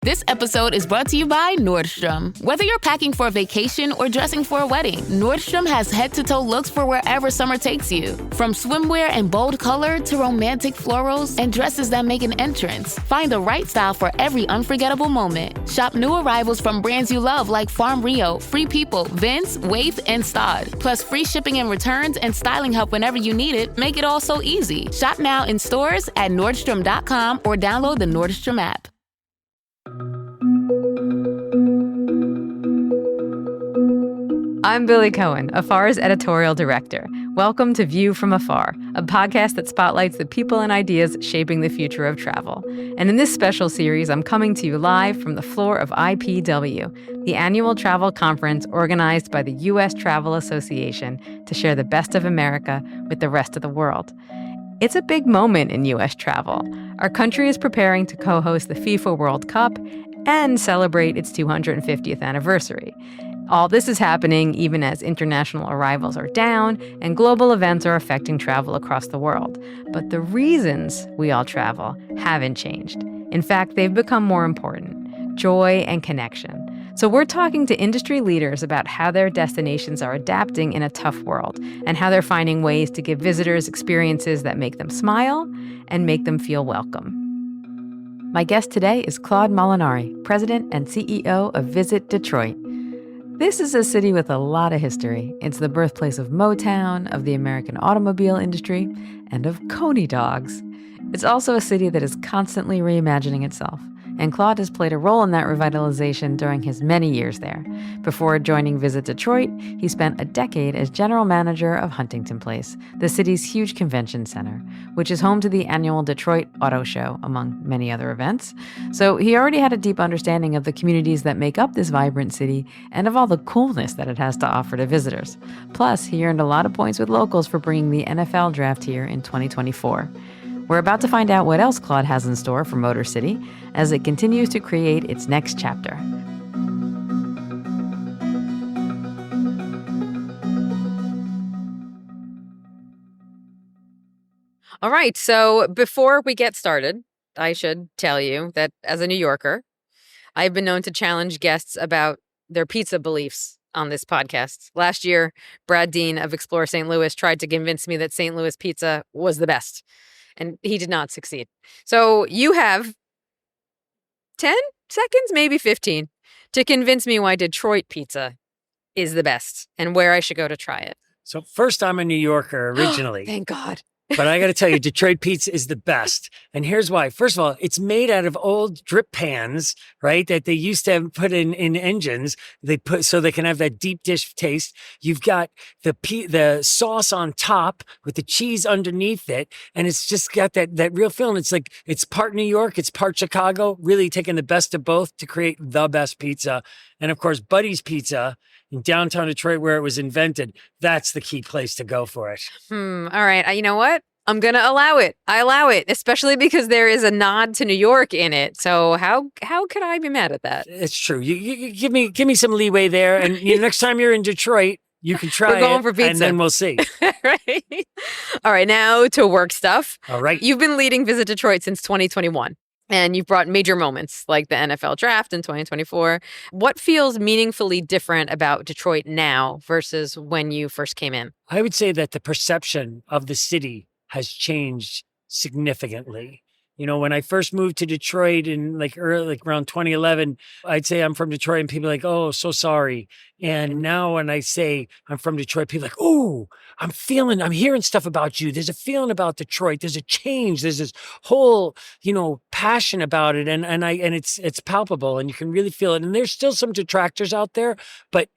This episode is brought to you by Nordstrom. Whether you're packing for a vacation or dressing for a wedding, Nordstrom has head-to-toe looks for wherever summer takes you. From swimwear and bold color to romantic florals and dresses that make an entrance, find the right style for every unforgettable moment. Shop new arrivals from brands you love like Farm Rio, Free People, Vince, Wave, and Stod. Plus free shipping and returns and styling help whenever you need it make it all so easy. Shop now in stores at Nordstrom.com or download the Nordstrom app. I'm Billie Cohen, Afar's editorial director. Welcome to View From Afar, a podcast that spotlights the people and ideas shaping the future of travel. And in this special series, I'm coming to you live from the floor of IPW, the annual travel conference organized by the U.S. Travel Association to share the best of America with the rest of the world. It's a big moment in U.S. travel. Our country is preparing to co-host the FIFA World Cup and celebrate its 250th anniversary. All this is happening even as international arrivals are down and global events are affecting travel across the world. But the reasons we all travel haven't changed. In fact, they've become more important: joy and connection. So we're talking to industry leaders about how their destinations are adapting in a tough world and how they're finding ways to give visitors experiences that make them smile and make them feel welcome. My guest today is Claude Molinari, President and CEO of Visit Detroit. This is a city with a lot of history. It's the birthplace of Motown, of the American automobile industry, and of Coney dogs. It's also a city that is constantly reimagining itself, and Claude has played a role in that revitalization during his many years there. Before joining Visit Detroit, he spent a decade as general manager of Huntington Place, the city's huge convention center, which is home to the annual Detroit Auto Show, among many other events. So he already had a deep understanding of the communities that make up this vibrant city and of all the coolness that it has to offer to visitors. Plus, he earned a lot of points with locals for bringing the NFL draft here in 2024. We're about to find out what else Claude has in store for Motor City as it continues to create its next chapter. All right, so before we get started, I should tell you that as a New Yorker, I've been known to challenge guests about their pizza beliefs on this podcast. Last year, Brad Dean of Explore St. Louis tried to convince me that St. Louis pizza was the best. And he did not succeed. So you have 10 seconds, maybe 15, to convince me why Detroit pizza is the best and where I should go to try it. So first, I'm a New Yorker originally. Thank God. But I got to tell you, Detroit pizza is the best. And here's why. First of all, it's made out of old drip pans, right, that they used to have put in engines. They put so they can have that deep dish taste. You've got the sauce on top with the cheese underneath it. And it's just got that real feeling. It's like it's part New York, it's part Chicago, really taking the best of both to create the best pizza. And of course, Buddy's Pizza in downtown Detroit, where it was invented, that's the key place to go for it. All right. You know what? I'm going to allow it. I allow it, especially because there is a nod to New York in it. So how could I be mad at that? It's true. You give me some leeway there. And next time you're in Detroit, you can try We're going for pizza. And then we'll see. Right. All right. Now to work stuff. All right. You've been leading Visit Detroit since 2021. And you've brought major moments like the NFL draft in 2024. What feels meaningfully different about Detroit now versus when you first came in? I would say that the perception of the city has changed significantly. When I first moved to Detroit in around 2011, I'd say I'm from Detroit and people are like, oh, so sorry. And now when I say I'm from Detroit, people are like, oh, I'm hearing stuff about you. There's a feeling about Detroit. There's a change. There's this whole, passion about it. And it's palpable and you can really feel it. And there's still some detractors out there, but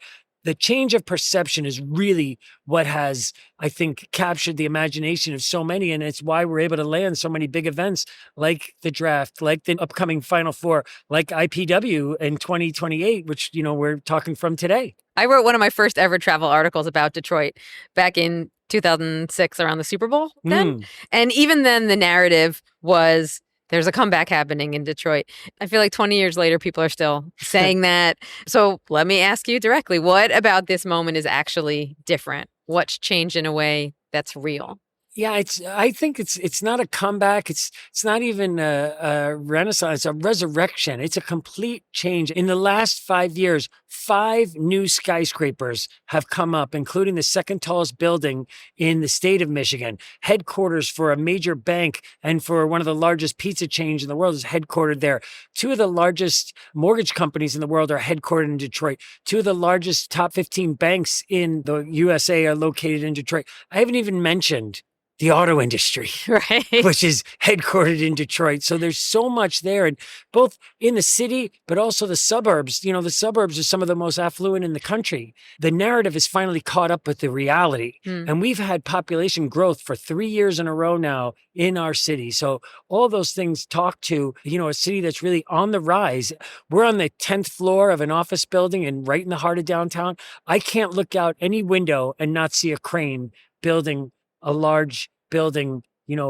the change of perception is really what has, I think, captured the imagination of so many. And it's why we're able to land so many big events like the draft, like the upcoming Final Four, like IPW in 2028, which, we're talking from today. I wrote one of my first ever travel articles about Detroit back in 2006 around the Super Bowl then. And even then the narrative was, there's a comeback happening in Detroit. I feel like 20 years later, people are still saying that. So let me ask you directly, what about this moment is actually different? What's changed in a way that's real? Yeah, I think it's not a comeback. It's not even a renaissance, a resurrection. It's a complete change. In the last 5 years, 5 new skyscrapers have come up, including the second tallest building in the state of Michigan. Headquarters for a major bank and for one of the largest pizza chains in the world is headquartered there. 2 of the largest mortgage companies in the world are headquartered in Detroit. 2 of the largest top 15 banks in the USA are located in Detroit. I haven't even mentioned the auto industry, Right. which is headquartered in Detroit. So there's so much there, and both in the city, but also the suburbs. The suburbs are some of the most affluent in the country. The narrative has finally caught up with the reality. And we've had population growth for 3 years in a row now in our city. So all those things talk to, a city that's really on the rise. We're on the 10th floor of an office building and right in the heart of downtown. I can't look out any window and not see a crane building a large building,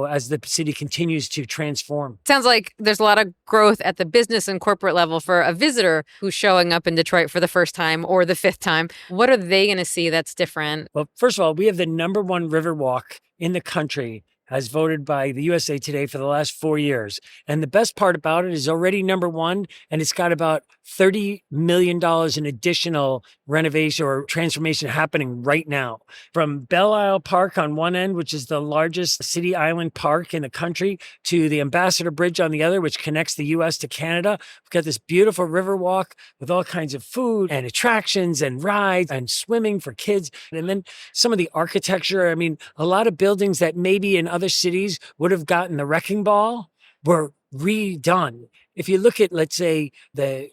as the city continues to transform. Sounds like there's a lot of growth at the business and corporate level for a visitor who's showing up in Detroit for the first time or the fifth time. What are they going to see that's different? Well, first of all, we have the #1 Riverwalk in the country, as voted by the USA Today for the last 4 years. And the best part about it is already #1, and it's got about $30 million in additional renovation or transformation happening right now. From Belle Isle Park on one end, which is the largest city island park in the country, to the Ambassador Bridge on the other, which connects the US to Canada. We've got this beautiful Riverwalk with all kinds of food and attractions and rides and swimming for kids. And then some of the architecture. I mean, a lot of buildings that maybe in other cities would have gotten the wrecking ball were redone. If you look at, let's say, the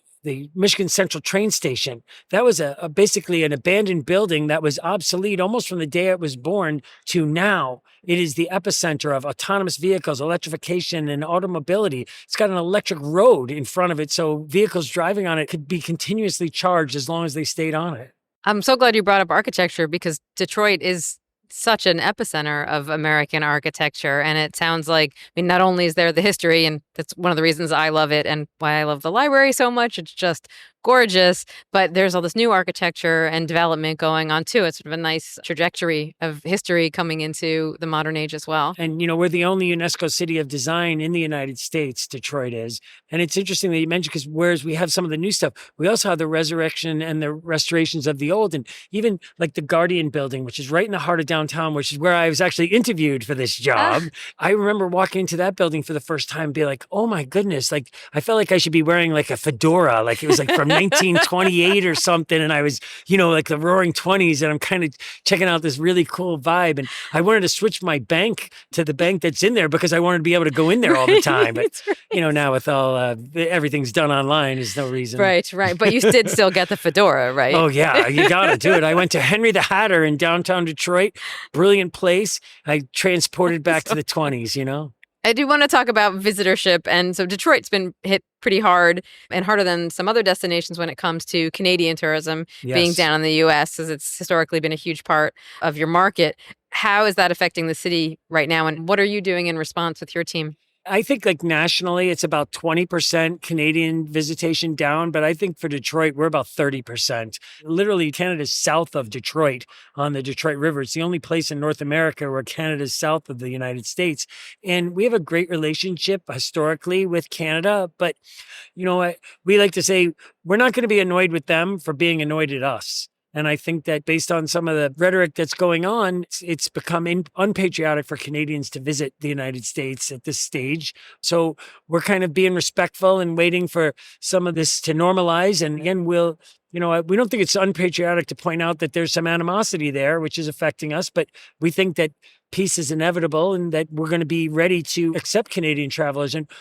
Michigan Central train station, that was basically an abandoned building that was obsolete almost from the day it was born to now. It is the epicenter of autonomous vehicles, electrification, and automobility. It's got an electric road in front of it, so vehicles driving on it could be continuously charged as long as they stayed on it. I'm so glad you brought up architecture because Detroit is such an epicenter of American architecture. And it sounds like, not only is there the history, and that's one of the reasons I love it and why I love the library so much. It's just gorgeous, but there's all this new architecture and development going on too. It's sort of a nice trajectory of history coming into the modern age as well. And, we're the only UNESCO city of design in the United States, Detroit is. And it's interesting that you mentioned, because whereas we have some of the new stuff, we also have the resurrection and the restorations of the old. And even like the Guardian building, which is right in the heart of downtown, which is where I was actually interviewed for this job. I remember walking into that building for the first time and be like, oh my goodness, like I felt like I should be wearing like a fedora, like it was like from 1928 or something. And I was, like the roaring 20s, and I'm kind of checking out this really cool vibe. And I wanted to switch my bank to the bank that's in there because I wanted to be able to go in there all the time. But, now with all, everything's done online, there's no reason. Right. But you did still get the fedora, right? Oh yeah, you got to do it. I went to Henry the Hatter in downtown Detroit, brilliant place. I transported back to the 20s, I do want to talk about visitorship. And so Detroit's been hit pretty hard and harder than some other destinations when it comes to Canadian tourism being down in the U.S., as it's historically been a huge part of your market. How is that affecting the city right now? And what are you doing in response with your team? I think like nationally, it's about 20% Canadian visitation down, but I think for Detroit, we're about 30%. Literally, Canada's south of Detroit on the Detroit River. It's the only place in North America where Canada's south of the United States. And we have a great relationship historically with Canada, but we like to say we're not going to be annoyed with them for being annoyed at us. And I think that based on some of the rhetoric that's going on, it's become unpatriotic for Canadians to visit the United States at this stage. So we're kind of being respectful and waiting for some of this to normalize. And again, we don't think it's unpatriotic to point out that there's some animosity there, which is affecting us. But we think that peace is inevitable and that we're going to be ready to accept Canadian travelers. And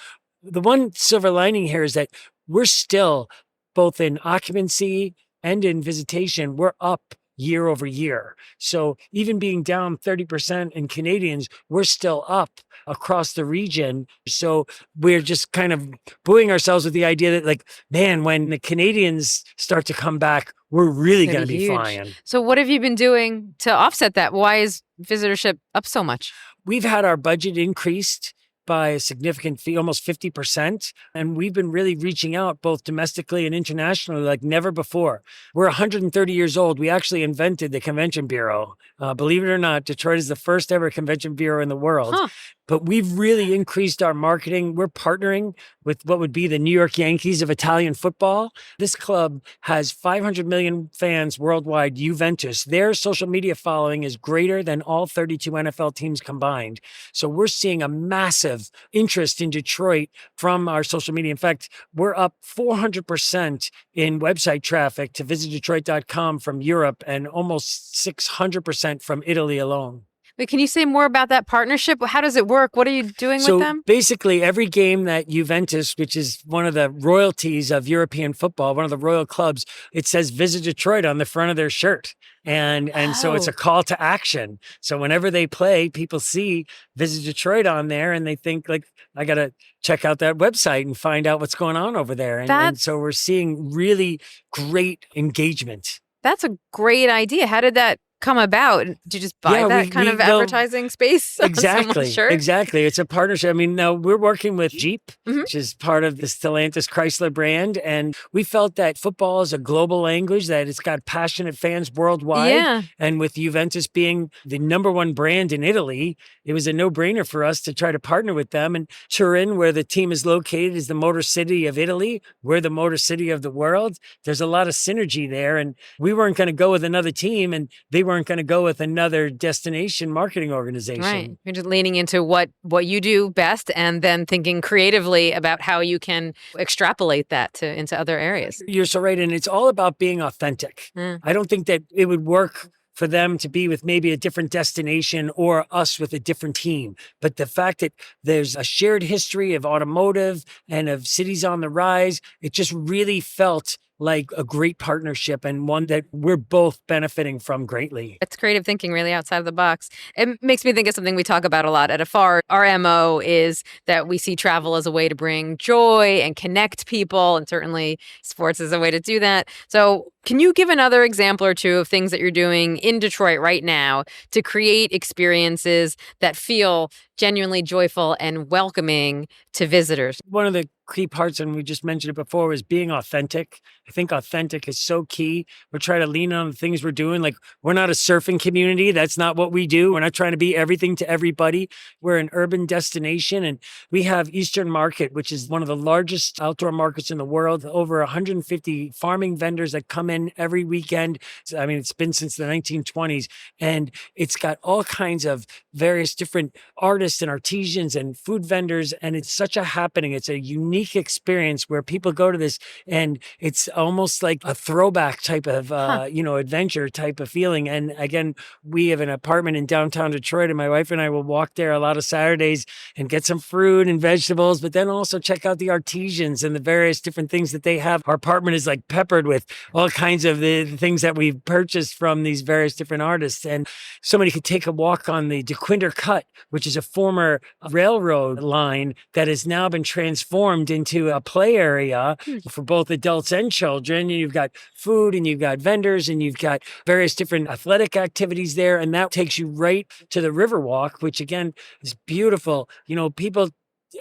the one silver lining here is that we're still, both in occupancy and in visitation, we're up year over year. So even being down 30% in Canadians, we're still up across the region. So we're just kind of buoying ourselves with the idea that, like, man, when the Canadians start to come back, we're really going to be flying. So what have you been doing to offset that? Why is visitorship up so much? We've had our budget increased by a significant fee, almost 50%. And we've been really reaching out both domestically and internationally like never before. We're 130 years old. We actually invented the Convention Bureau. Believe it or not, Detroit is the first ever convention bureau in the world. Huh. But we've really increased our marketing. We're partnering with what would be the New York Yankees of Italian football. This club has 500 million fans worldwide, Juventus. Their social media following is greater than all 32 NFL teams combined. So we're seeing a massive interest in Detroit from our social media. In fact, we're up 400% in website traffic to visitdetroit.com from Europe and almost 600% from Italy alone. Wait, can you say more about that partnership? How does it work? What are you doing with them? Basically, every game that Juventus, which is one of the royalties of European football, one of the royal clubs, it says Visit Detroit on the front of their shirt. And so it's a call to action. So whenever they play, people see Visit Detroit on there and they think like, I got to check out that website and find out what's going on over there. And so we're seeing really great engagement. That's a great idea. How did that come about? Did you just buy that kind of advertising space? Exactly. It's a partnership. I mean, now we're working with Jeep, which is part of the Stellantis Chrysler brand. And we felt that football is a global language, that it's got passionate fans worldwide. Yeah. And with Juventus being the number one brand in Italy, it was a no-brainer for us to try to partner with them. And Turin, where the team is located, is the Motor City of Italy. We're the Motor City of the world. There's a lot of synergy there. And we weren't going to go with another team, and they weren't going to go with another destination marketing organization. Right. You're just leaning into what you do best and then thinking creatively about how you can extrapolate that into other areas. You're so right. And it's all about being authentic. I don't think that it would work for them to be with maybe a different destination or us with a different team. But the fact that there's a shared history of automotive and of cities on the rise, it just really felt like a great partnership and one that we're both benefiting from greatly. It's creative thinking, really outside of the box. It makes me think of something we talk about a lot at Afar. Our MO is that we see travel as a way to bring joy and connect people, and certainly sports is a way to do that. So can you give another example or two of things that you're doing in Detroit right now to create experiences that feel genuinely joyful and welcoming to visitors? One of the key parts, and we just mentioned it before, is being authentic. I think authentic is so key. We're trying to lean on the things we're doing. Like, we're not a surfing community. That's not what we do. We're not trying to be everything to everybody. We're an urban destination, and we have Eastern Market, which is one of the largest outdoor markets in the world. Over 150 farming vendors that come in every weekend. I mean, it's been since the 1920s, and it's got all kinds of various different artists and artisans and food vendors, and it's such a happening. It's a unique experience where people go to this, and it's almost like a throwback type of adventure type of feeling. And again, we have an apartment in downtown Detroit, and my wife and I will walk there a lot of Saturdays and get some fruit and vegetables, but then also check out the artisans and the various different things that they have. Our apartment is like peppered with all kinds of the things that we've purchased from these various different artists. And somebody could take a walk on the DeQuinder Cut, which is a former railroad line that has now been transformed into a play area for both adults and children. And you've got food, and you've got vendors, and you've got various different athletic activities there. And that takes you right to the Riverwalk, which again is beautiful. You know, people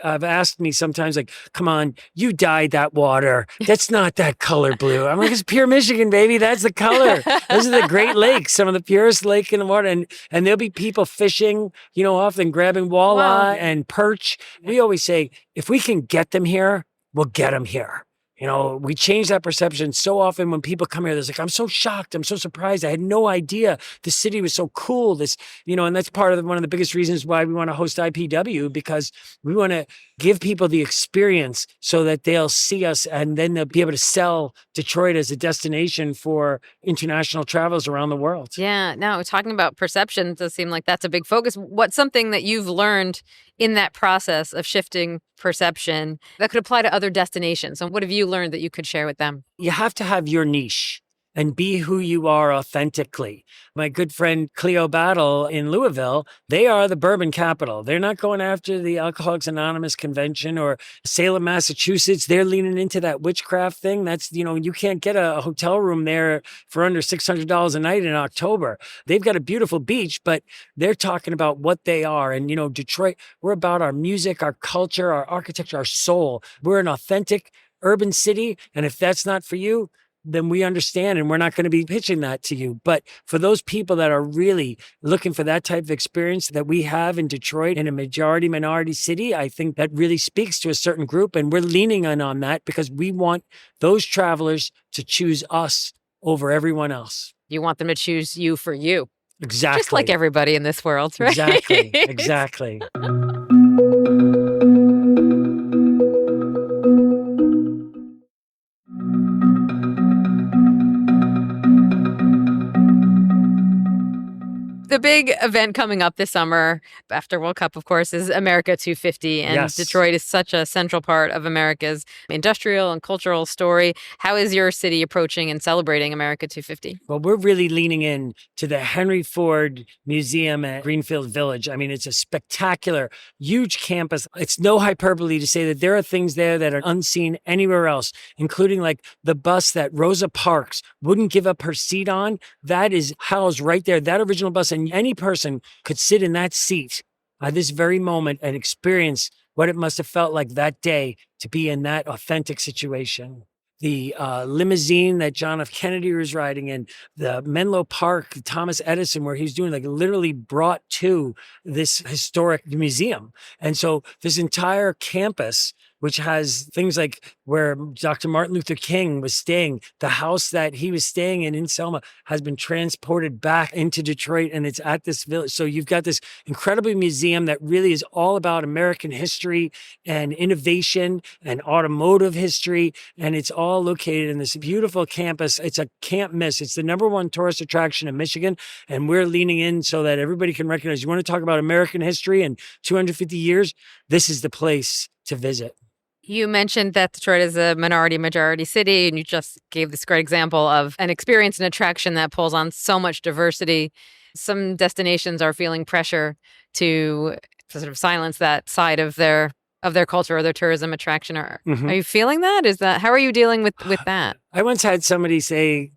have asked me sometimes, like, come on, you dyed that water. That's not that color blue. I'm like, it's pure Michigan, baby. That's the color. Those are the Great Lakes, some of the purest lake in the water. And there'll be people fishing, often grabbing walleye and perch. We always say, if we can get them here, we'll get them here. We change that perception so often when people come here. They're like, I'm so shocked. I'm so surprised. I had no idea the city was so cool. And that's part of one of the biggest reasons why we want to host IPW, because we want to give people the experience so that they'll see us, and then they'll be able to sell Detroit as a destination for international travelers around the world. Yeah. Now, talking about perception, it does seem like that's a big focus. What's something that you've learned in that process of shifting perception that could apply to other destinations? And what have you learned that you could share with them? You have to have your niche. and be who you are authentically. My good friend Cleo Battle in Louisville, they are the bourbon capital. They're not going after the Alcoholics Anonymous convention or Salem, Massachusetts. They're leaning into that witchcraft thing. That's, you can't get a hotel room there for under $600 a night in October. They've got a beautiful beach, but they're talking about what they are. And, Detroit, we're about our music, our culture, our architecture, our soul. We're an authentic urban city. And if that's not for you, then we understand, and we're not going to be pitching that to you. But for those people that are really looking for that type of experience that we have in Detroit, in a majority minority city, I think that really speaks to a certain group. And we're leaning on that because we want those travelers to choose us over everyone else. You want them to choose you for you. Exactly. Just like everybody in this world, right? Exactly. The big event coming up this summer after World Cup, of course, is America 250. And Yes. Detroit is such a central part of America's industrial and cultural story. How is your city approaching and celebrating America 250? Well, we're really leaning in to the Henry Ford Museum at Greenfield Village. I mean, it's a spectacular, huge campus. It's no hyperbole to say that there are things there that are unseen anywhere else, including like the bus that Rosa Parks wouldn't give up her seat on. That is housed right there, that original bus. And any person could sit in that seat at this very moment and experience what it must have felt like that day to be in that authentic situation. The limousine that John F. Kennedy was riding in, the Menlo Park, Thomas Edison, where he's doing literally brought to this historic museum. And so this entire campus, which has things like where Dr. Martin Luther King was staying, the house that he was staying in Selma has been transported back into Detroit, and it's at this village. So you've got this incredible museum that really is all about American history and innovation and automotive history, and it's all located in this beautiful campus. It's a can't miss. It's the #1 tourist attraction in Michigan, and we're leaning in so that everybody can recognize, you want to talk about American history and 250 years, this is the place to visit. You mentioned that Detroit is a majority city, and you just gave this great example of an experience and attraction that pulls on so much diversity. Some destinations are feeling pressure to sort of silence that side of their culture or their tourism attraction. Are you feeling that? How are you dealing with that? I once had somebody say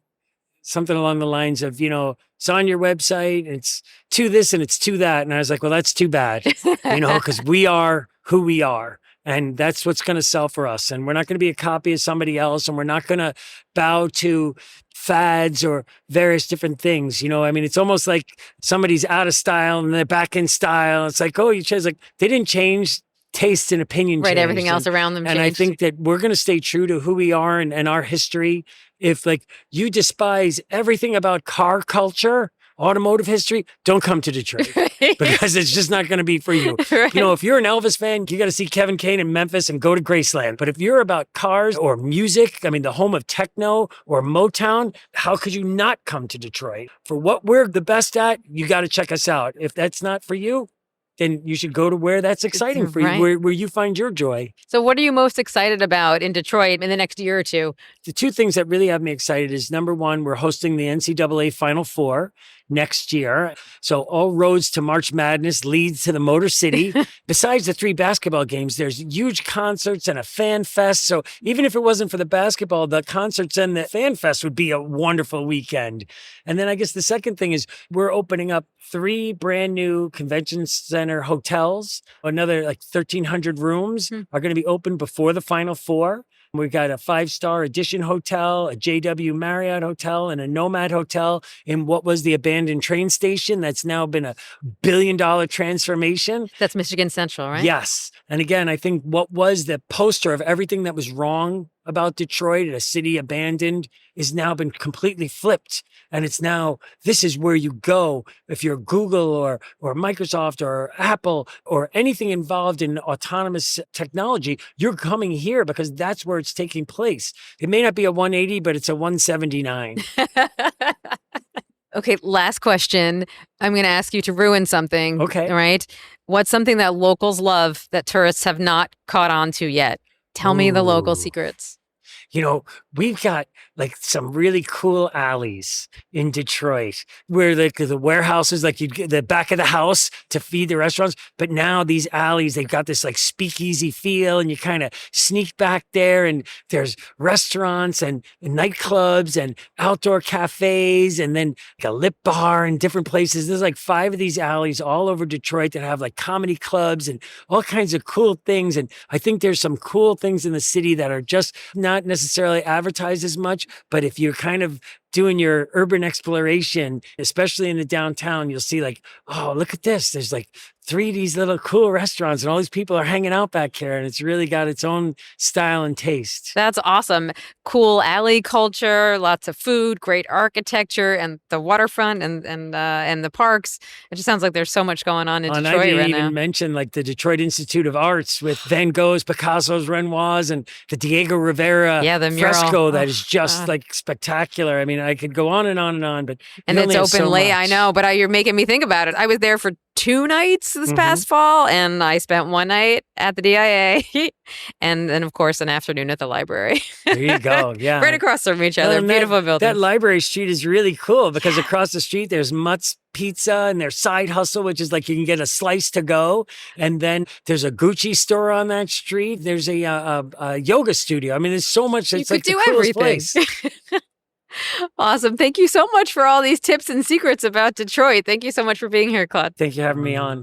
something along the lines of, it's on your website, it's to this and it's to that. And I was like, well, that's too bad, because we are who we are. And that's what's going to sell for us. And we're not going to be a copy of somebody else. And we're not going to bow to fads or various different things. It's almost like somebody's out of style and they're back in style. It's like, oh, you chose, like, they didn't change. Taste and opinion right, changed. Everything else around them changed. And I think that we're going to stay true to who we are and our history. If you despise everything about car culture, automotive history, don't come to Detroit because it's just not going to be for you. Right. If you're an Elvis fan, you got to see Kevin Kane in Memphis and go to Graceland. But if you're about cars or music, the home of techno or Motown, how could you not come to Detroit? For what we're the best at, you got to check us out. If that's not for you, then you should go to where that's exciting for you, where you find your joy. So what are you most excited about in Detroit in the next year or two? The two things that really have me excited is, #1, we're hosting the NCAA Final Four next year. So all roads to March Madness leads to the Motor City. Besides the 3 basketball games, there's huge concerts and a fan fest. So even if it wasn't for the basketball, the concerts and the fan fest would be a wonderful weekend. And then I guess the second thing is we're opening up 3 brand new convention center hotels. Another 1,300 rooms are going to be open before the Final Four. We've got a 5-star Edition hotel, a JW Marriott hotel, and a Nomad hotel in what was the abandoned train station. That's now been a $1 billion transformation. That's Michigan Central, right? Yes. And again, I think what was the poster of everything that was wrong about Detroit, a city abandoned, is now been completely flipped. And it's now, this is where you go if you're Google or Microsoft or Apple or anything involved in autonomous technology. You're coming here because that's where it's taking place. It may not be a 180, but it's a 179. Okay, last question. I'm going to ask you to ruin something. Okay. All right. What's something that locals love that tourists have not caught on to yet? Tell me the local secrets. we've got like some really cool alleys in Detroit where like the warehouses, like you'd get the back of the house to feed the restaurants. But now these alleys, they've got this like speakeasy feel, and you kind of sneak back there, and there's restaurants and nightclubs and outdoor cafes, and then like a lip bar in different places. There's like 5 of these alleys all over Detroit that have like comedy clubs and all kinds of cool things. And I think there's some cool things in the city that are just not necessarily advertised as much, but if you're kind of doing your urban exploration, especially in the downtown, you'll see like, oh, look at this. There's like 3 of these little cool restaurants and all these people are hanging out back here, and it's really got its own style and taste. That's awesome. Cool alley culture, lots of food, great architecture, and the waterfront and the parks. It just sounds like there's so much going on in Detroit right now. I didn't even mention like the Detroit Institute of Arts with Van Goghs, Picasso's, Renoirs, and the Diego Rivera the mural. Fresco that is just like spectacular. I mean, I could go on and on and on, but and it's open late. I know, but you're making me think about it. I was there for 2 nights this past fall, and I spent 1 night at the DIA and then, of course, an afternoon at the library. There you go. Yeah. Right across from each other. Beautiful buildings. That library street is really cool because across the street, there's Mutt's Pizza and their Side Hustle, which is like you can get a slice to go. And then there's a Gucci store on that street. There's a yoga studio. I mean, there's so much. It's like the coolest place. Awesome. Thank you so much for all these tips and secrets about Detroit. Thank you so much for being here, Claude. Thank you for having me on.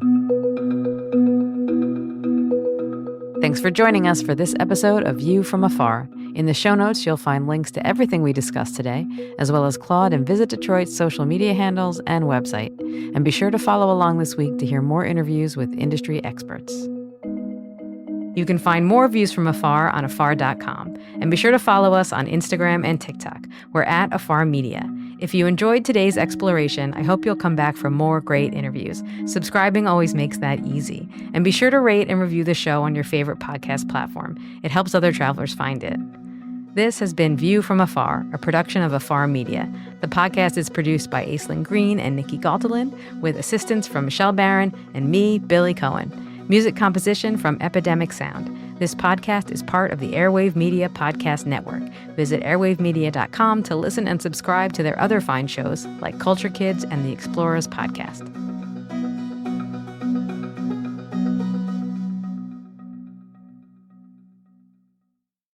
Thanks for joining us for this episode of View From Afar. In the show notes, you'll find links to everything we discussed today, as well as Claude and Visit Detroit's social media handles and website. And be sure to follow along this week to hear more interviews with industry experts. You can find more Views From Afar on afar.com. And be sure to follow us on Instagram and TikTok. We're at Afar Media. If you enjoyed today's exploration, I hope you'll come back for more great interviews. Subscribing always makes that easy. And be sure to rate and review the show on your favorite podcast platform. It helps other travelers find it. This has been View From Afar, a production of Afar Media. The podcast is produced by Aislinn Green and Nikki Galtelin, with assistance from Michelle Barron and me, Billie Cohen. Music composition from Epidemic Sound. This podcast is part of the Airwave Media Podcast Network. Visit airwavemedia.com to listen and subscribe to their other fine shows like Culture Kids and the Explorers Podcast.